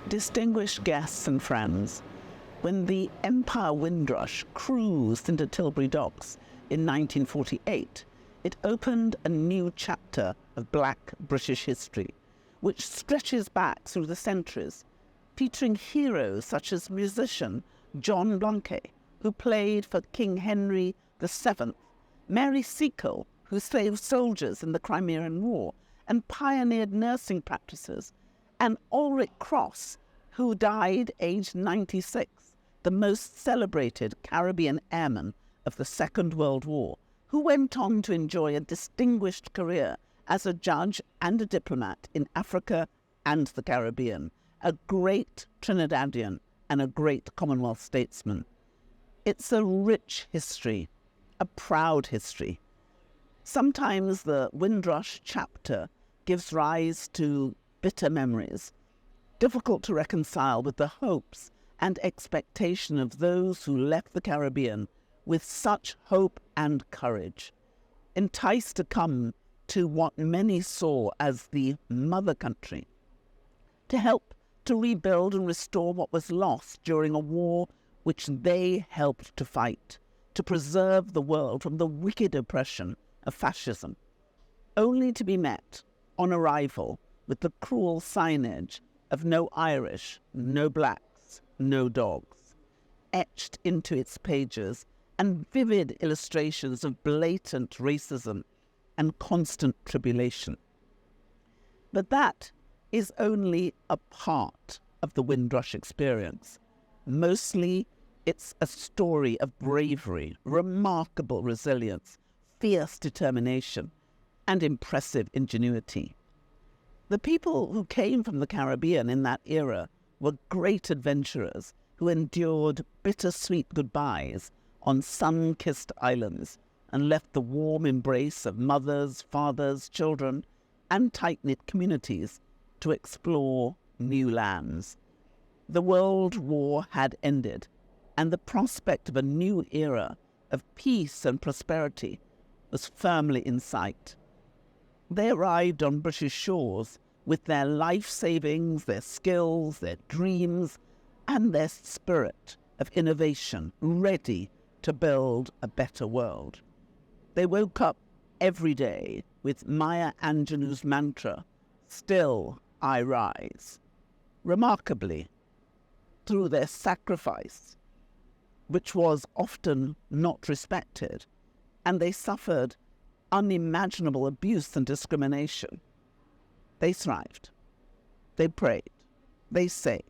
Distinguished guests and friends, when the Empire Windrush cruised into Tilbury Docks in 1948, it opened a new chapter of Black British history, which stretches back through the centuries, featuring heroes such as musician John Blanquet, who played for King Henry VII, Mary Seacole, who saved soldiers in the Crimean War and pioneered nursing practices, and Ulrich Cross, who died aged 96, the most celebrated Caribbean airman of the Second World War, who went on to enjoy a distinguished career as a judge and a diplomat in Africa and the Caribbean, a great Trinidadian and a great Commonwealth statesman. It's a rich history, a proud history. Sometimes the Windrush chapter gives rise to bitter memories, difficult to reconcile with the hopes and expectation of those who left the Caribbean with such hope and courage, enticed to come to what many saw as the mother country, to help to rebuild and restore what was lost during a war which they helped to fight, to preserve the world from the wicked oppression of fascism, only to be met on arrival with the cruel signage of no Irish, no blacks, no dogs, etched into its pages, and vivid illustrations of blatant racism and constant tribulation. But that is only a part of the Windrush experience. Mostly, it's a story of bravery, remarkable resilience, fierce determination, and impressive ingenuity. The people who came from the Caribbean in that era were great adventurers who endured bittersweet goodbyes on sun-kissed islands and left the warm embrace of mothers, fathers, children, and tight-knit communities to explore new lands. The World War had ended, and the prospect of a new era of peace and prosperity was firmly in sight. They arrived on British shores with their life savings, their skills, their dreams, and their spirit of innovation, ready to build a better world. They woke up every day with Maya Angelou's mantra, "Still I rise." Remarkably, through their sacrifice, which was often not respected, and they suffered unimaginable abuse and discrimination, they thrived. They prayed. They saved,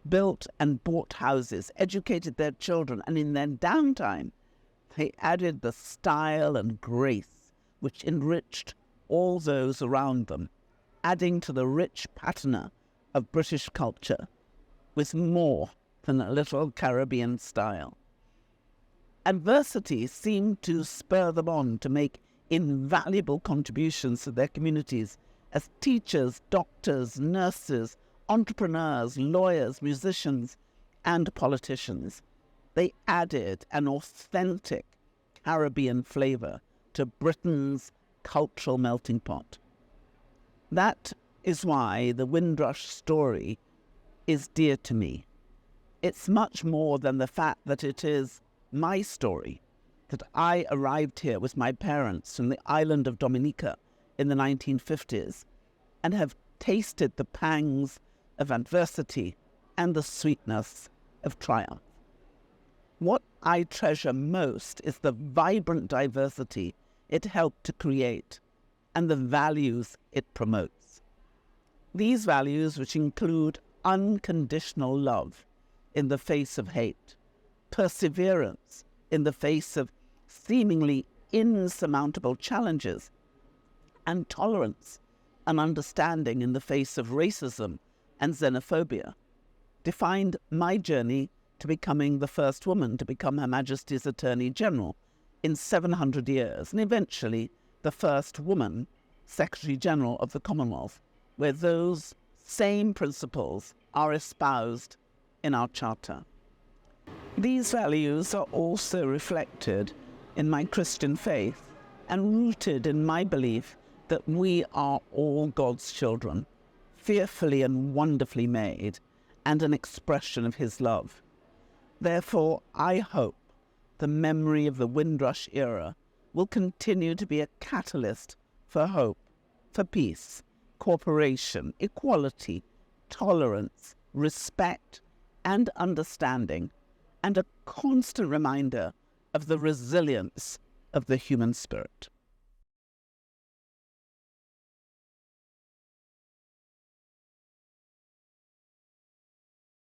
built and bought houses, educated their children, and in their downtime, they added the style and grace which enriched all those around them, adding to the rich patina of British culture with more than a little Caribbean style. Adversity seemed to spur them on to make invaluable contributions to their communities as teachers, doctors, nurses, entrepreneurs, lawyers, musicians, and politicians. They added an authentic Caribbean flavor to Britain's cultural melting pot. That is why the Windrush story is dear to me. It's much more than the fact that it is my story, that I arrived here with my parents from the island of Dominica in the 1950s and have tasted the pangs of adversity and the sweetness of triumph. What I treasure most is the vibrant diversity it helped to create and the values it promotes. These values, which include unconditional love in the face of hate, perseverance in the face of seemingly insurmountable challenges, and tolerance and understanding in the face of racism and xenophobia, defined my journey to becoming the first woman to become Her Majesty's Attorney General in 700 years, and eventually the first woman Secretary General of the Commonwealth, where those same principles are espoused in our Charter. These values are also reflected in my Christian faith and rooted in my belief that we are all God's children, fearfully and wonderfully made, and an expression of his love. Therefore, I hope the memory of the Windrush era will continue to be a catalyst for hope, for peace, cooperation, equality, tolerance, respect, and understanding, and a constant reminder of the resilience of the human spirit.